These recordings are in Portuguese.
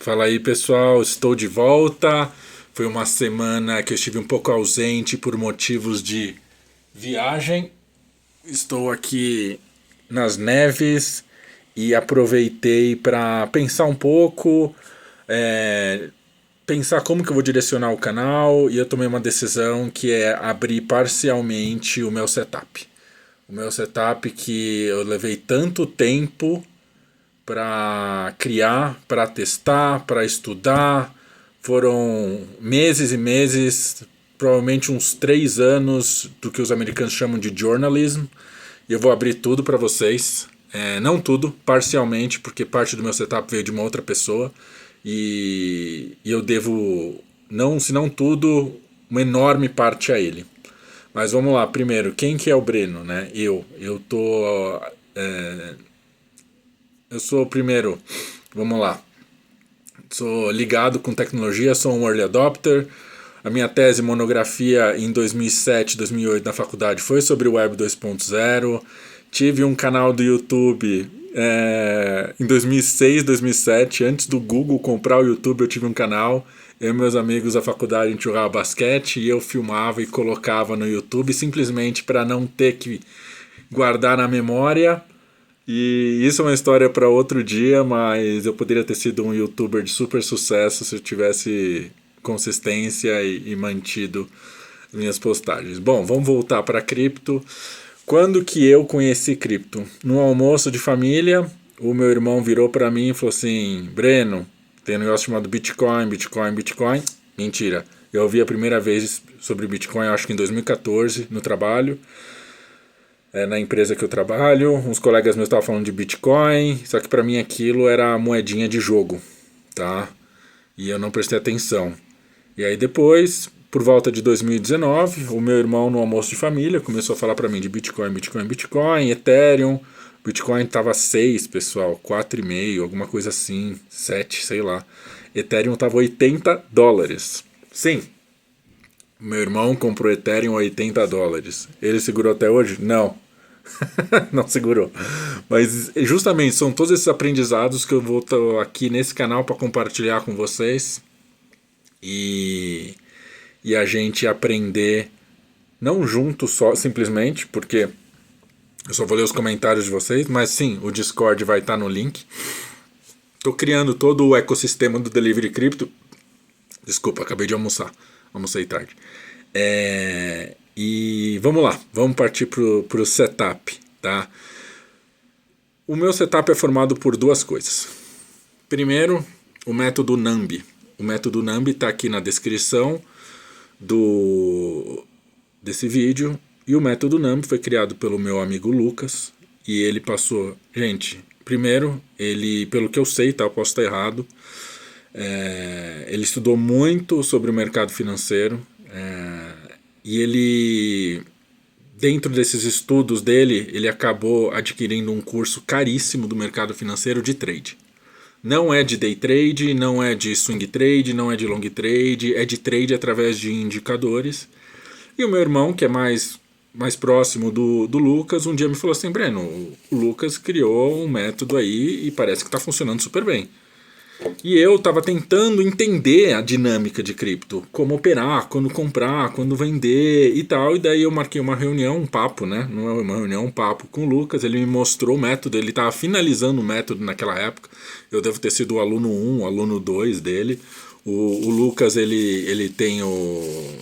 Fala aí, pessoal, estou de volta. Foi uma semana que eu estive um pouco ausente por motivos de viagem. Estou aqui nas neves e aproveitei para pensar um pouco, é, pensar como que eu vou direcionar o canal, e eu tomei uma decisão que é abrir parcialmente o meu setup. O meu setup que eu levei tanto tempo para criar, para testar, para estudar. Foram meses e meses, provavelmente uns 3 anos do que os americanos chamam de journalism. E eu vou abrir tudo para vocês. Não tudo, parcialmente, porque parte do meu setup veio de uma outra pessoa. E eu devo, não, se não tudo, uma enorme parte a ele. Mas vamos lá, primeiro, quem que é o Breno, né? Eu tô eu sou o primeiro, vamos lá, sou ligado com tecnologia, sou um early adopter. A minha tese monografia em 2007, 2008 na faculdade foi sobre o Web 2.0. Tive um canal do YouTube em 2006, 2007, antes do Google comprar o YouTube, eu tive um canal. Eu e meus amigos da faculdade a gente jogava basquete e eu filmava e colocava no YouTube simplesmente para não ter que guardar na memória. E isso é uma história para outro dia, mas eu poderia ter sido um youtuber de super sucesso se eu tivesse consistência e mantido minhas postagens. Bom, vamos voltar para cripto. Quando que eu conheci cripto? No almoço de família, o meu irmão virou para mim e falou assim: Breno, tem um negócio chamado Bitcoin, Bitcoin, Bitcoin. Mentira. Eu ouvi a primeira vez sobre Bitcoin, acho que em 2014, no trabalho. Na empresa que eu trabalho, uns colegas meus estavam falando de Bitcoin, só que para mim aquilo era moedinha de jogo, tá? E eu não prestei atenção. E aí depois, por volta de 2019, o meu irmão no almoço de família começou a falar para mim de Bitcoin, Bitcoin, Bitcoin, Ethereum. Bitcoin tava 6, pessoal, 4,5, alguma coisa assim, 7, sei lá. Ethereum tava US$ 80. Sim, meu irmão comprou Ethereum a US$ 80. Ele segurou até hoje? Não. Não segurou. Mas justamente são todos esses aprendizados que eu vou estar aqui nesse canal para compartilhar com vocês e, e a gente aprender, não junto só, simplesmente, porque eu só vou ler os comentários de vocês, mas sim, o Discord vai estar no link. Estou criando todo o ecossistema do Delivery Crypto. Desculpa, acabei de almoçar. Almocei tarde. E vamos lá, vamos partir para o setup, tá? O meu setup é formado por duas coisas. Primeiro, o método NAMB. O método NAMB está aqui na descrição desse vídeo. E o método NAMB foi criado pelo meu amigo Lucas. E ele passou... Gente, primeiro, ele, pelo que eu sei, tá, eu posso estar errado, ele estudou muito sobre o mercado financeiro. E ele, dentro desses estudos dele, ele acabou adquirindo um curso caríssimo do mercado financeiro de trade. Não é de day trade, não é de swing trade, não é de long trade, é de trade através de indicadores. E o meu irmão, que é mais próximo do Lucas, um dia me falou assim: Breno, o Lucas criou um método aí e parece que está funcionando super bem. E eu estava tentando entender a dinâmica de cripto, como operar, quando comprar, quando vender e tal. E daí eu marquei uma reunião, um papo, né? Não é uma reunião, um papo com o Lucas. Ele me mostrou o método, ele estava finalizando o método naquela época. Eu devo ter sido o aluno 1, o aluno 2 dele. O Lucas, ele tem os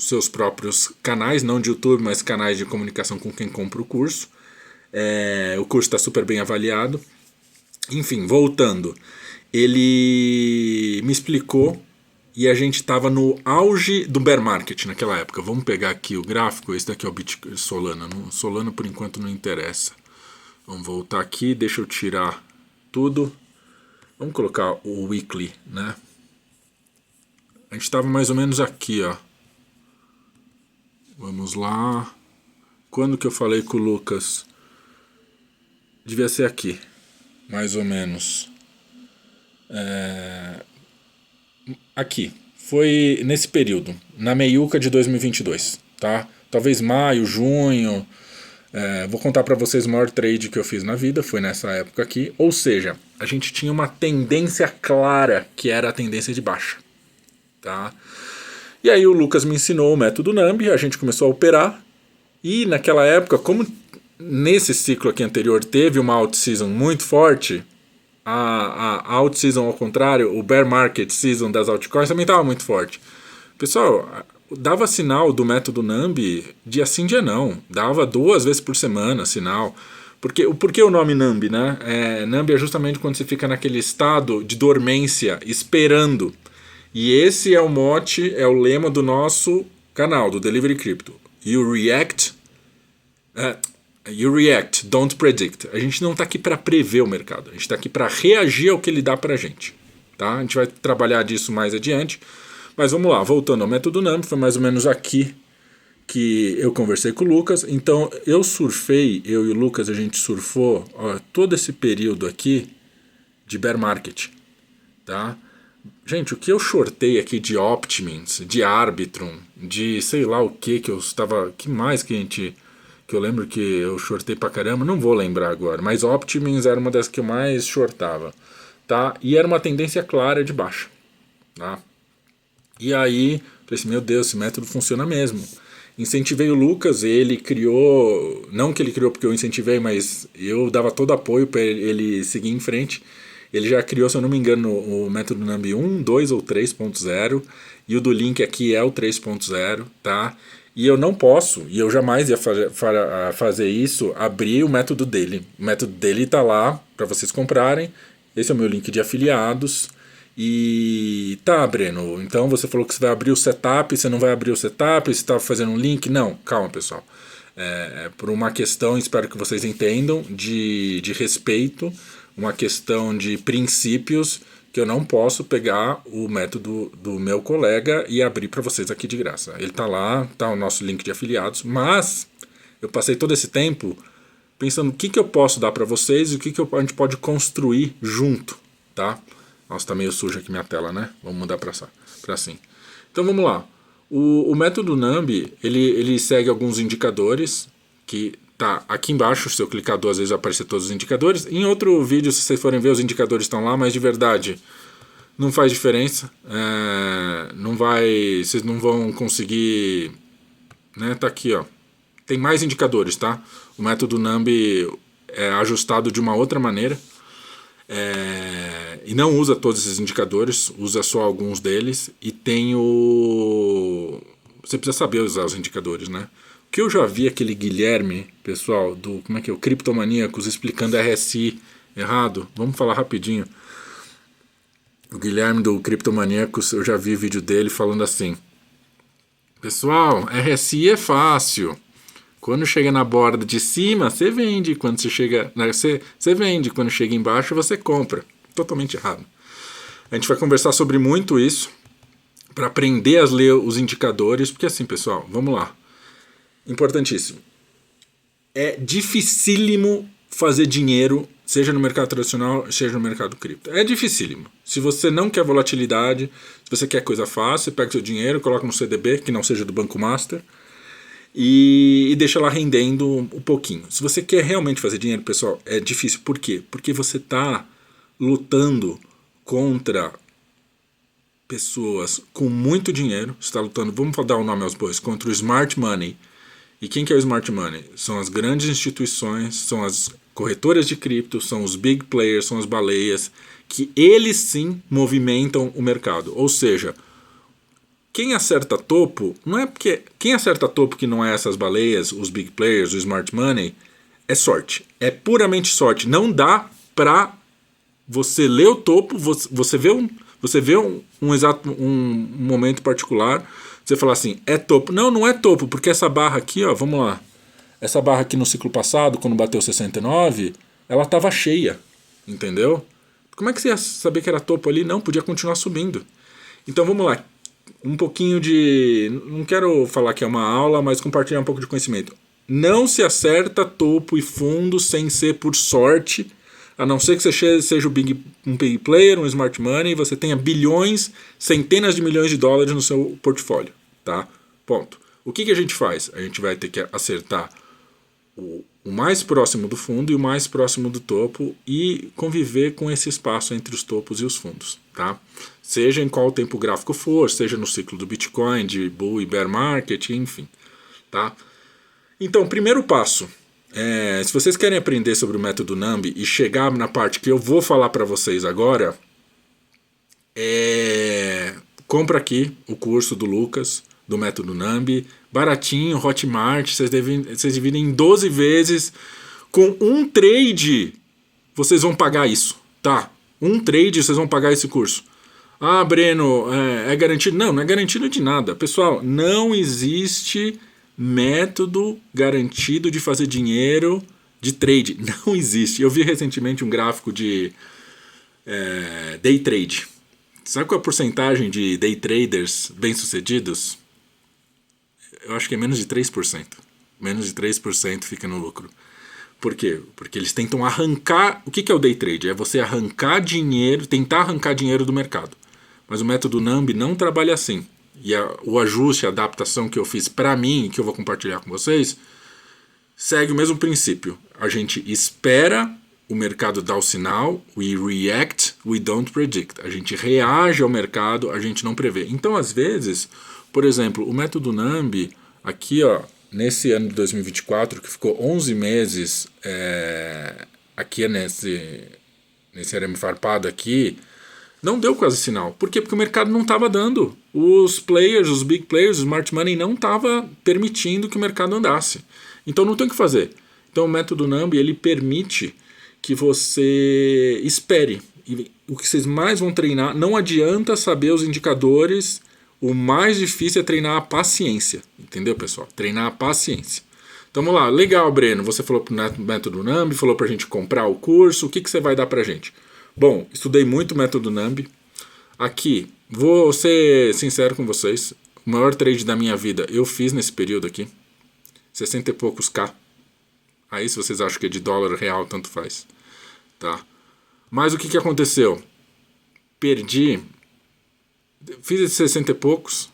seus próprios canais, não de YouTube, mas canais de comunicação com quem compra o curso. O curso está super bem avaliado. Enfim, voltando, ele me explicou e a gente estava no auge do bear market naquela época. Vamos pegar aqui o gráfico, esse daqui é o Bitcoin Solana. Solana por enquanto não interessa. Vamos voltar aqui, deixa eu tirar tudo. Vamos colocar o weekly, né? A gente estava mais ou menos aqui, ó. Vamos lá. Quando que eu falei com o Lucas? Devia ser aqui, mais ou menos. Aqui, foi nesse período, na meiuca de 2022, tá? Talvez maio, junho, Vou contar para vocês o maior trade que eu fiz na vida, foi nessa época aqui. Ou seja, a gente tinha uma tendência clara, que era a tendência de baixa. Tá? E aí o Lucas me ensinou o método NAMB, a gente começou a operar. E naquela época, como nesse ciclo aqui anterior teve uma out-season muito forte, a out-season ao contrário, o bear market season das altcoins também estava muito forte. Pessoal, dava sinal do método NAMB dia sim, dia não. Dava 2 vezes por semana sinal. Por que o nome NAMB, né? NAMB é justamente quando você fica naquele estado de dormência, esperando. E esse é o mote, é o lema do nosso canal, do Delivery Crypto. You react, don't predict. A gente não está aqui para prever o mercado, a gente está aqui para reagir ao que ele dá para a gente. Tá? A gente vai trabalhar disso mais adiante. Mas vamos lá, voltando ao método NAMB, foi mais ou menos aqui que eu conversei com o Lucas. Então eu e o Lucas, a gente surfou todo esse período aqui de bear market. Tá? Gente, o que eu shortei aqui de Optimins, de Arbitrum, de sei lá o que eu estava... Que mais que eu lembro que eu shortei pra caramba? Não vou lembrar agora, mas Optimins era uma das que eu mais shortava. Tá? E era uma tendência clara de baixa. Tá? E aí, falei assim, meu Deus, esse método funciona mesmo. Incentivei o Lucas, ele criou, não que ele criou porque eu incentivei, mas eu dava todo apoio para ele seguir em frente. Ele já criou, se eu não me engano, o método NAMB 1, 2 ou 3.0, e o do Link aqui é o 3.0, tá? E eu não posso, e eu jamais ia fazer isso, abrir o método dele. O método dele está lá para vocês comprarem, esse é o meu link de afiliados. E tá, Breno, então você falou que você vai abrir o setup, você não vai abrir o setup, você está fazendo um link? Não, calma pessoal, por uma questão, espero que vocês entendam, de respeito, uma questão de princípios, que eu não posso pegar o método do meu colega e abrir para vocês aqui de graça. Ele tá lá, tá o nosso link de afiliados, mas eu passei todo esse tempo pensando o que eu posso dar para vocês e o que a gente pode construir junto, tá? Nossa, tá meio suja aqui minha tela, né? Vamos mudar para assim. Então vamos lá. O método NAMB, ele segue alguns indicadores, que tá aqui embaixo, se eu clicar 2 vezes vai aparecer todos os indicadores. Em outro vídeo, se vocês forem ver, os indicadores estão lá, mas de verdade, não faz diferença. Vocês não vão conseguir... Né? Tá aqui, ó. Tem mais indicadores, tá? O método NAMB é ajustado de uma outra maneira. E não usa todos esses indicadores, usa só alguns deles. E tem o... Você precisa saber usar os indicadores, né? O que eu já vi aquele Guilherme, pessoal, do... Como é que é? O Criptomaníacos, explicando RSI errado. Vamos falar rapidinho. O Guilherme do Criptomaníacos, eu já vi vídeo dele falando assim: pessoal, RSI é fácil. Quando chega na borda de cima, você vende. Quando você chega... Você vende. Quando chega embaixo, você compra. Totalmente errado. A gente vai conversar sobre muito isso, para aprender a ler os indicadores, porque assim, pessoal, vamos lá. Importantíssimo. É dificílimo fazer dinheiro, seja no mercado tradicional, seja no mercado cripto. É dificílimo. Se você não quer volatilidade, se você quer coisa fácil, você pega seu dinheiro, coloca no CDB, que não seja do Banco Master, e deixa lá rendendo um pouquinho. Se você quer realmente fazer dinheiro, pessoal, é difícil. Por quê? Porque você está lutando contra pessoas com muito dinheiro. Você está lutando, vamos dar o nome aos bois, contra o Smart Money. E quem que é o Smart Money? São as grandes instituições, são as corretoras de cripto, são os big players, são as baleias, que eles sim movimentam o mercado. Ou seja, quem acerta topo, não é porque... Quem acerta topo que não é essas baleias, os big players, o Smart Money, é sorte. É puramente sorte. Não dá pra você ler o topo, você vê um momento particular, você fala assim, é topo. Não, não é topo, porque essa barra aqui, ó, vamos lá. Essa barra aqui no ciclo passado, quando bateu 69, ela estava cheia, entendeu? Como é que você ia saber que era topo ali? Não, podia continuar subindo. Então vamos lá, um pouquinho de... Não quero falar que é uma aula, mas compartilhar um pouco de conhecimento. Não se acerta topo e fundo sem ser por sorte, a não ser que você seja um big player, um smart money, e você tenha bilhões, centenas de milhões de dólares no seu portfólio, tá? Ponto. O que a gente faz? A gente vai ter que acertar o mais próximo do fundo e o mais próximo do topo e conviver com esse espaço entre os topos e os fundos, tá? Seja em qual tempo gráfico for, seja no ciclo do Bitcoin, de bull e bear market, enfim, tá? Então, primeiro passo, se vocês querem aprender sobre o método NAMB e chegar na parte que eu vou falar para vocês agora, compra aqui o curso do Lucas, do método NAMB, baratinho, Hotmart, vocês dividem em 12 vezes, com um trade vocês vão pagar isso, tá? Um trade vocês vão pagar esse curso. Ah, Breno, é garantido? Não, não é garantido de nada. Pessoal, não existe método garantido de fazer dinheiro de trade. Não existe. Eu vi recentemente um gráfico de day trade. Sabe qual é a porcentagem de day traders bem-sucedidos? Eu acho que é menos de 3%. Menos de 3% fica no lucro. Por quê? Porque eles tentam arrancar... O que é o day trade? É você arrancar dinheiro, tentar arrancar dinheiro do mercado. Mas o método NAMB não trabalha assim. E o ajuste, a adaptação que eu fiz para mim, que eu vou compartilhar com vocês, segue o mesmo princípio. A gente espera o mercado dar o sinal, we react, we don't predict. A gente reage ao mercado, a gente não prevê. Então, às vezes, por exemplo, o método NAMB, aqui, ó, nesse ano de 2024, que ficou 11 meses aqui nesse arame farpado aqui, não deu quase sinal. Por quê? Porque o mercado não estava dando. Os players, os big players, o smart money não estava permitindo que o mercado andasse. Então não tem o que fazer. Então o método NAMB, ele permite que você espere. E o que vocês mais vão treinar, não adianta saber os indicadores, o mais difícil é treinar a paciência. Entendeu, pessoal? Treinar a paciência. Então vamos lá, legal, Breno, você falou pro método NAMB, falou pra gente comprar o curso, o que você vai dar pra gente? Bom, estudei muito o método NAMB. Aqui, vou ser sincero com vocês, o maior trade da minha vida eu fiz nesse período aqui, 60 e poucos K. Aí se vocês acham que é de dólar real, tanto faz. Tá? Mas o que aconteceu? Perdi, fiz esses 60 e poucos,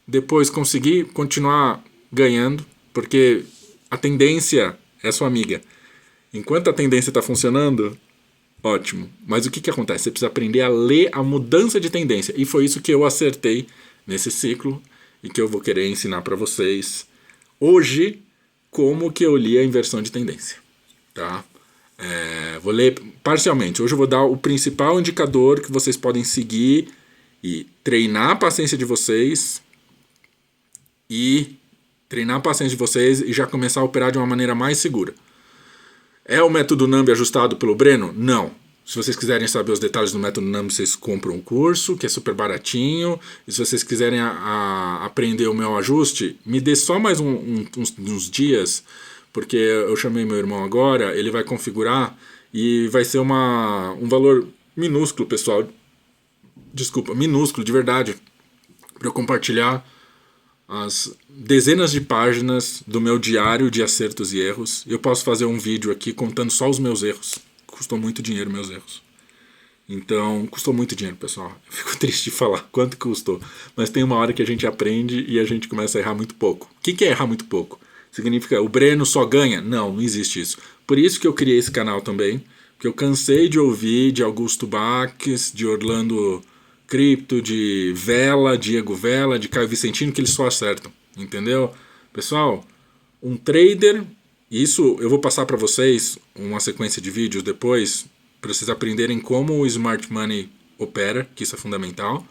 depois consegui continuar ganhando, porque a tendência é sua amiga. Enquanto a tendência está funcionando, ótimo. Mas o que acontece? Você precisa aprender a ler a mudança de tendência. E foi isso que eu acertei nesse ciclo e que eu vou querer ensinar para vocês hoje como que eu li a inversão de tendência. Tá? Vou ler parcialmente. Hoje eu vou dar o principal indicador que vocês podem seguir e treinar a paciência de vocês e já começar a operar de uma maneira mais segura. É o método NAMB ajustado pelo Breno? Não. Se vocês quiserem saber os detalhes do método NAMB, vocês compram um curso, que é super baratinho. E se vocês quiserem aprender o meu ajuste, me dê só mais uns dias, porque eu chamei meu irmão agora, ele vai configurar e vai ser um valor minúsculo, pessoal. Desculpa, minúsculo, de verdade, para eu compartilhar as dezenas de páginas do meu diário de acertos e erros. Eu posso fazer um vídeo aqui contando só os meus erros. Custou muito dinheiro meus erros. Então, custou muito dinheiro, pessoal. Eu fico triste de falar quanto custou. Mas tem uma hora que a gente aprende e a gente começa a errar muito pouco. O que é errar muito pouco? Significa o Breno só ganha? Não, não existe isso. Por isso que eu criei esse canal também. Porque eu cansei de ouvir de Augusto Baques, de Orlando Cripto, de Vela, Diego Vela, de Caio Vicentino, que eles só acertam, entendeu? Pessoal, um trader, isso eu vou passar para vocês uma sequência de vídeos depois, para vocês aprenderem como o Smart Money opera, que isso é fundamental,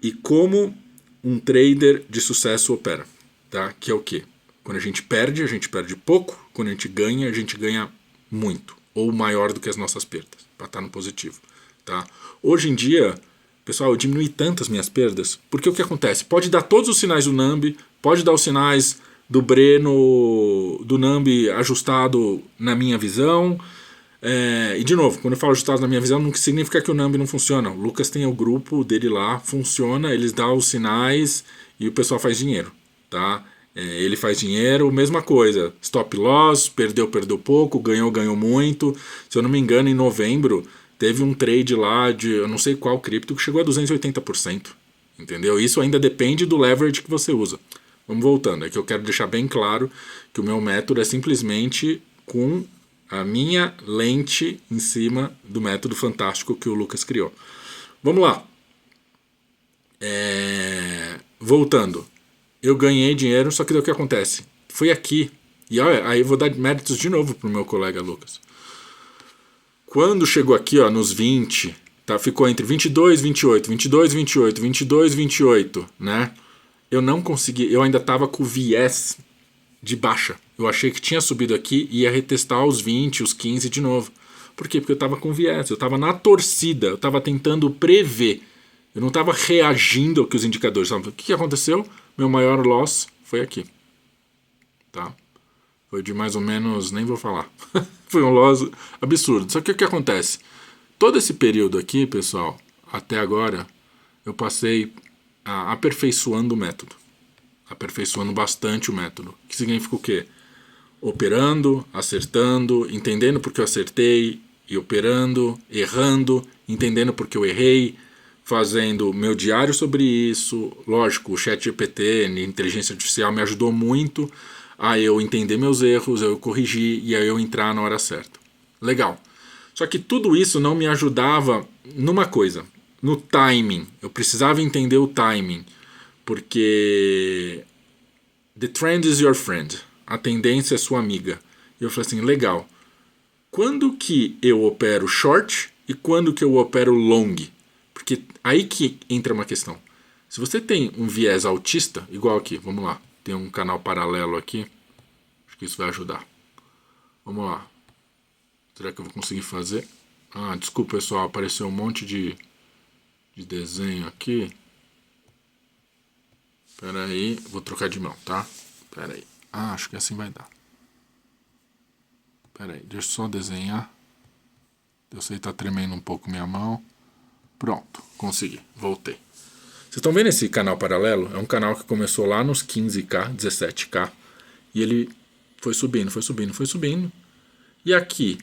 e como um trader de sucesso opera, tá? Que é o quê? Quando a gente perde pouco, quando a gente ganha muito, ou maior do que as nossas perdas, para estar no positivo, tá? Hoje em dia, pessoal, eu diminui tanto as minhas perdas, porque o que acontece? Pode dar todos os sinais do NAMB, pode dar os sinais do Breno, do NAMB ajustado na minha visão, e de novo, quando eu falo ajustado na minha visão, não significa que o NAMB não funciona. O Lucas tem o grupo dele lá, funciona, eles dão os sinais e o pessoal faz dinheiro, tá? Ele faz dinheiro, mesma coisa, stop loss, perdeu pouco, ganhou muito. Se eu não me engano, em novembro teve um trade lá de eu não sei qual cripto que chegou a 280%, entendeu? Isso ainda depende do leverage que você usa. Vamos voltando. É que eu quero deixar bem claro que o meu método é simplesmente com a minha lente em cima do método fantástico que o Lucas criou. Vamos lá. Voltando. Eu ganhei dinheiro, só que daí o que acontece? Foi aqui. E olha, aí eu vou dar méritos de novo pro meu colega Lucas. Quando chegou aqui, ó, nos 20, tá? Ficou entre 22 e 28, 22 e 28, 22 e 28, né? Eu não consegui, eu ainda tava com o viés de baixa. Eu achei que tinha subido aqui e ia retestar os 20, os 15 de novo. Por quê? Porque eu tava com viés, eu tava na torcida, eu tava tentando prever. Eu não tava reagindo ao que os indicadores estavam. O que aconteceu? Meu maior loss foi aqui. Tá? Foi de mais ou menos, nem vou falar. Foi um loss absurdo. Só que o que acontece? Todo esse período aqui, pessoal, até agora, eu passei aperfeiçoando o método. Aperfeiçoando bastante o método. Que significa o quê? Operando, acertando, entendendo porque eu acertei, e operando, errando, entendendo porque eu errei, fazendo meu diário sobre isso. Lógico, o ChatGPT, inteligência artificial, me ajudou muito a eu entender meus erros, a eu corrigir e a eu entrar na hora certa. Legal. Só que tudo isso não me ajudava numa coisa, no timing. Eu precisava entender o timing, porque the trend is your friend. A tendência é sua amiga. E eu falei assim, legal. Quando que eu opero short e quando que eu opero long? Porque aí que entra uma questão. Se você tem um viés autista, igual aqui, vamos lá. Tem um canal paralelo aqui. Acho que isso vai ajudar. Vamos lá. Será que eu vou conseguir fazer? Ah, desculpa, pessoal. Apareceu um monte de desenho aqui. Espera aí. Vou trocar de mão, tá? Espera aí. Ah, acho que assim vai dar. Espera aí. Deixa eu só desenhar. Eu sei que tá tremendo um pouco minha mão. Pronto. Consegui. Voltei. Vocês estão vendo esse canal paralelo? É um canal que começou lá nos 15K, 17K. E ele foi subindo, foi subindo, foi subindo. E aqui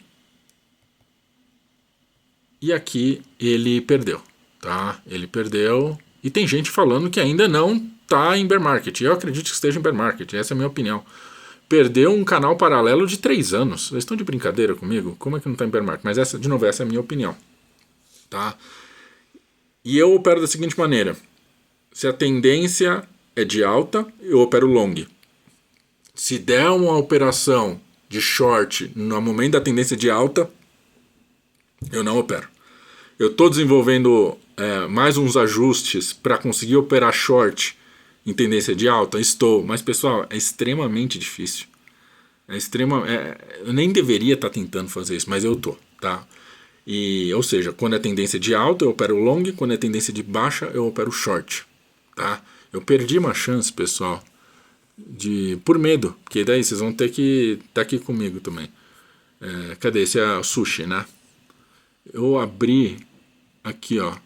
ele perdeu, tá? Ele perdeu. E tem gente falando que ainda não tá em bear market. Eu acredito que esteja em bear market. Essa é a minha opinião. Perdeu um canal paralelo de 3 anos. Vocês estão de brincadeira comigo? Como é que não tá em bear market? Mas essa, de novo, essa é a minha opinião. Tá? E eu opero da seguinte maneira. Se a tendência é de alta, eu opero long. Se der uma operação de short no momento da tendência de alta, eu não opero. Eu estou desenvolvendo mais uns ajustes para conseguir operar short em tendência de alta. Estou, mas pessoal, é extremamente difícil. Eu nem deveria estar tentando fazer isso, mas eu tô, tá? Ou seja, quando é tendência de alta eu opero long, quando é tendência de baixa eu opero short, tá? Eu perdi uma chance, pessoal, por medo, porque daí vocês vão ter que estar aqui comigo também. Cadê? Esse é o sushi, né? Eu abri aqui, ó.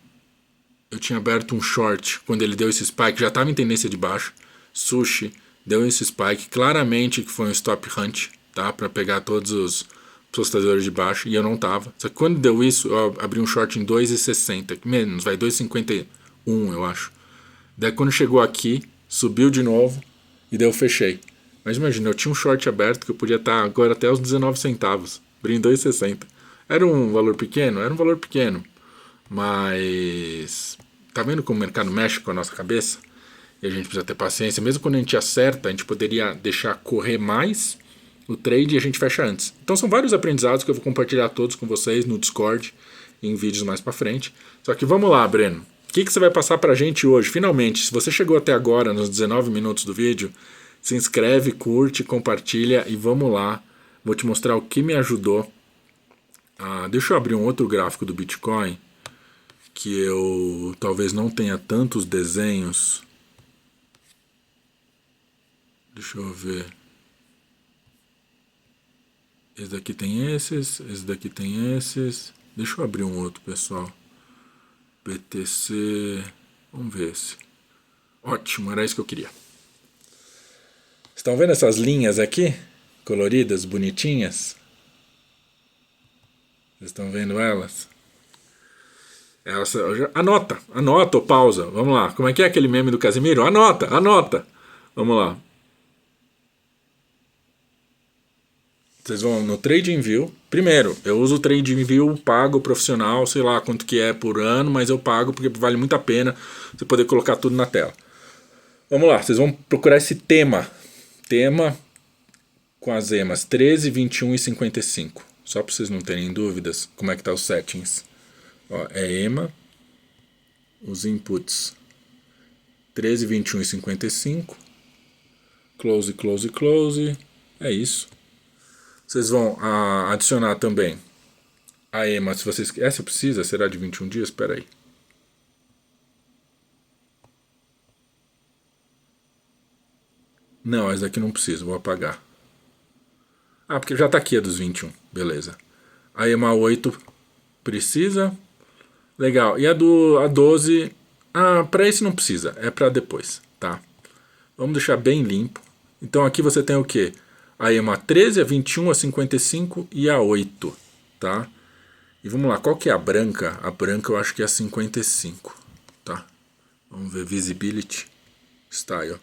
Eu tinha aberto um short quando ele deu esse spike, já estava em tendência de baixo. Sushi deu esse spike, claramente que foi um stop hunt, tá? Para pegar todos os postadores de baixo, e eu não tava. Só que quando deu isso, eu abri um short em 2,60, menos, vai 2,51, eu acho. Daí quando chegou aqui, subiu de novo e daí eu fechei. Mas imagina, eu tinha um short aberto que eu podia estar agora até os 19 centavos, abri em 2,60. Era um valor pequeno? Era um valor pequeno. Mas tá vendo como o mercado mexe com a nossa cabeça? E a gente precisa ter paciência. Mesmo quando a gente acerta, a gente poderia deixar correr mais o trade e a gente fecha antes. Então são vários aprendizados que eu vou compartilhar todos com vocês no Discord e em vídeos mais pra frente. Só que vamos lá, Breno. O que você vai passar pra gente hoje? Finalmente, se você chegou até agora, nos 19 minutos do vídeo, se inscreve, curte, compartilha e vamos lá. Vou te mostrar o que me ajudou. Deixa eu abrir um outro gráfico do Bitcoin, que eu talvez não tenha tantos desenhos. Deixa eu ver. Esse daqui tem esse daqui tem esses. Deixa eu abrir um outro, pessoal. BTC. Vamos ver esse. Ótimo, era isso que eu queria. Estão vendo essas linhas aqui? Coloridas, bonitinhas? Vocês estão vendo elas? Anota ou pausa. Vamos lá. Como é que é aquele meme do Casimiro? Anota. Vamos lá. Vocês vão no TradingView. Primeiro, eu uso o TradingView pago profissional, sei lá quanto que é por ano, mas eu pago porque vale muito a pena você poder colocar tudo na tela. Vamos lá, vocês vão procurar esse tema. Tema com as emas 13, 21 e 55. Só para vocês não terem dúvidas como é que tá os settings. Ó, é EMA, os inputs 13, 21 e 55. Close, close, close. É isso. Vocês vão adicionar também a EMA, se vocês... Essa precisa? Será de 21 dias? Espera aí. Não, essa daqui não precisa, vou apagar. Ah, porque já está aqui a dos 21. Beleza. A EMA 8 precisa. Legal. E a 12... Ah, para esse não precisa, é para depois, tá? Vamos deixar bem limpo. Então aqui você tem o quê? A EMA 13, a 21, a 55 e a 8, tá? E vamos lá, qual que é a branca? A branca eu acho que é a 55, tá? Vamos ver, Visibility, Style.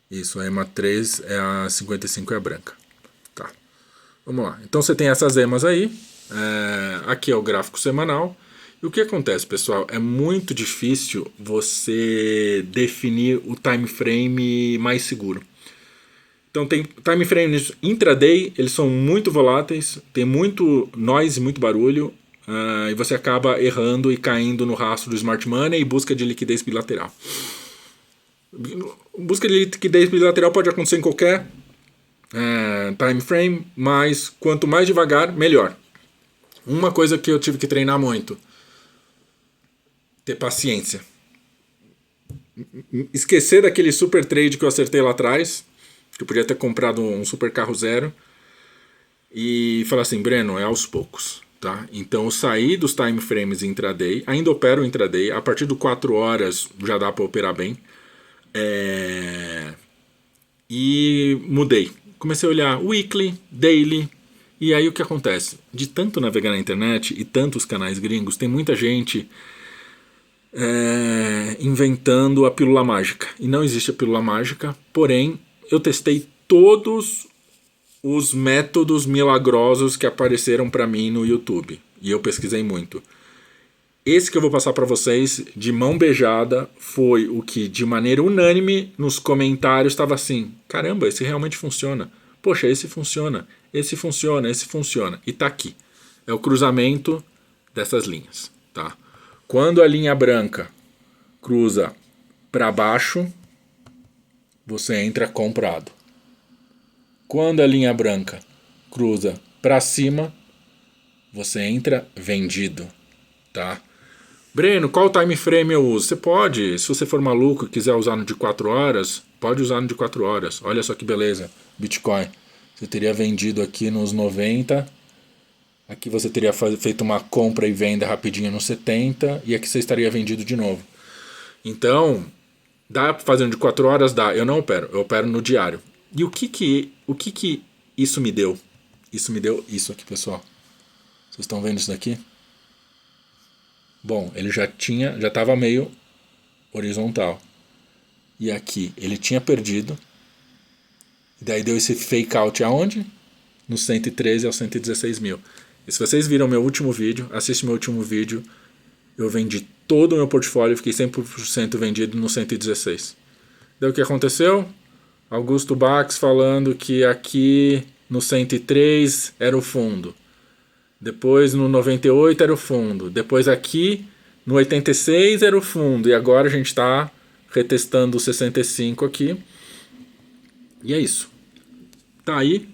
Isso, a EMA 3 é a 55 é a branca, tá? Vamos lá, então você tem essas EMAs aí, aqui é o gráfico semanal. E o que acontece, pessoal? É muito difícil você definir o time frame mais seguro. Então tem time frames intraday, eles são muito voláteis, tem muito noise, muito barulho, e você acaba errando e caindo no rastro do smart money e busca de liquidez bilateral. Busca de liquidez bilateral pode acontecer em qualquer time frame, mas quanto mais devagar, melhor. Uma coisa que eu tive que treinar muito, ter paciência. Esquecer daquele super trade que eu acertei lá atrás, que eu podia ter comprado um super carro zero, e falar assim, Breno, é aos poucos, tá? Então eu saí dos time frames intraday, ainda opero intraday, a partir de 4 horas já dá para operar bem, e mudei. Comecei a olhar weekly, daily, e aí o que acontece? De tanto navegar na internet e tantos canais gringos, tem muita gente inventando a pílula mágica. E não existe a pílula mágica, porém eu testei todos os métodos milagrosos que apareceram para mim no YouTube. E eu pesquisei muito. Esse que eu vou passar para vocês, de mão beijada, foi o que, de maneira unânime, nos comentários estava assim, caramba, esse realmente funciona. Poxa, esse funciona, esse funciona, esse funciona. E tá aqui. É o cruzamento dessas linhas, tá? Quando a linha branca cruza para baixo, você entra comprado. Quando a linha branca cruza para cima, você entra vendido, tá? Breno, qual time frame eu uso? Você pode, se você for maluco e quiser usar no de 4 horas, pode usar no de 4 horas. Olha só que beleza, Bitcoin. Você teria vendido aqui nos 90, aqui você teria feito uma compra e venda rapidinho nos 70, e aqui você estaria vendido de novo. Então, dá para fazer no de 4 horas? Dá. Eu não opero, eu opero no diário. E o que isso me deu? Isso me deu isso aqui, pessoal. Vocês estão vendo isso daqui? Bom, ele já estava meio horizontal. E aqui ele tinha perdido. E daí deu esse fake out aonde? No 113 ao 116 mil. E se vocês viram meu último vídeo, assiste meu último vídeo, eu vendi todo o meu portfólio, fiquei 100% vendido no 116. Daí o que aconteceu? Augusto Bax falando que aqui no 103 era o fundo. Depois no 98 era o fundo. Depois aqui no 86 era o fundo. E agora a gente está retestando o 65 aqui. E é isso. Tá aí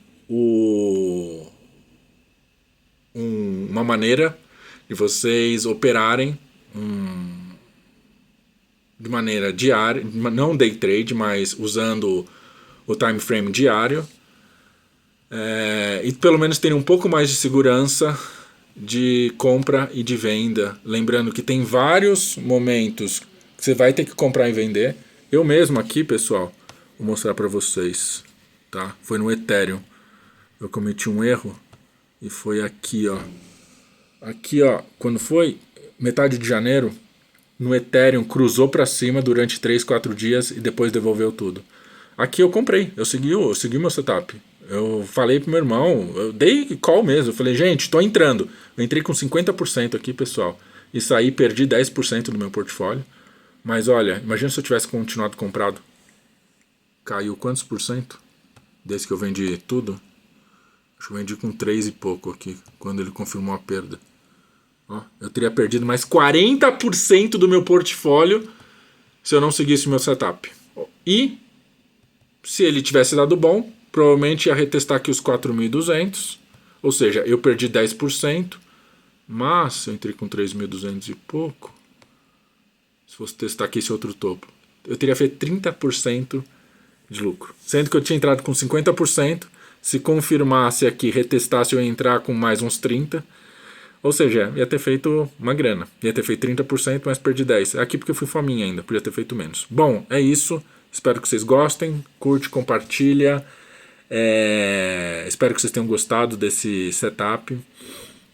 uma maneira de vocês operarem de maneira diária, não day trade, mas usando o time frame diário, e pelo menos terem um pouco mais de segurança de compra e de venda. Lembrando que tem vários momentos que você vai ter que comprar e vender. Eu mesmo aqui, pessoal, vou mostrar para vocês, tá? Foi no Ethereum. Eu cometi um erro e foi aqui, ó. Aqui, ó, quando foi metade de janeiro, no Ethereum cruzou para cima durante 3, 4 dias e depois devolveu tudo. Aqui eu comprei, eu segui o meu setup. Eu falei pro meu irmão, eu dei call mesmo, eu falei, gente, tô entrando. Eu entrei com 50% aqui, pessoal, e saí, perdi 10% do meu portfólio. Mas olha, imagina se eu tivesse continuado comprado. Caiu quantos por cento? Desde que eu vendi tudo? Acho que eu vendi com 3 e pouco aqui, quando ele confirmou a perda. Ó, eu teria perdido mais 40% do meu portfólio se eu não seguisse o meu setup. E se ele tivesse dado bom, provavelmente ia retestar aqui os 4.200. Ou seja, eu perdi 10%, mas eu entrei com 3.200 e pouco. Se fosse testar aqui esse outro topo, eu teria feito 30% de lucro. Sendo que eu tinha entrado com 50%. Se confirmasse aqui, retestasse, eu ia entrar com mais uns 30%. Ou seja, ia ter feito uma grana. Ia ter feito 30%, mas perdi 10%. Aqui porque eu fui fominha ainda, podia ter feito menos. Bom, é isso. Espero que vocês gostem. Curte, compartilha. Espero que vocês tenham gostado desse setup.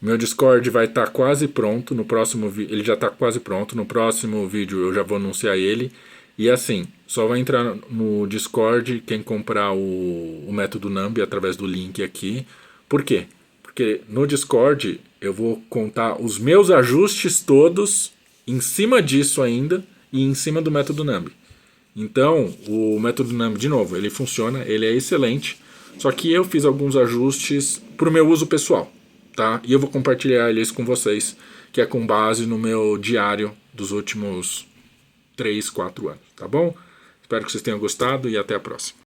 Meu Discord vai estar quase pronto. No próximo ele já está quase pronto. No próximo vídeo eu já vou anunciar ele. E assim, só vai entrar no Discord quem comprar o método Numbi através do link aqui. Por quê? Porque no Discord eu vou contar os meus ajustes todos em cima disso ainda e em cima do método Numbi. Então, o método Numbi, de novo, ele funciona, ele é excelente, só que eu fiz alguns ajustes para o meu uso pessoal, tá? E eu vou compartilhar eles com vocês, que é com base no meu diário dos últimos 3, 4 anos, tá bom? Espero que vocês tenham gostado e até a próxima.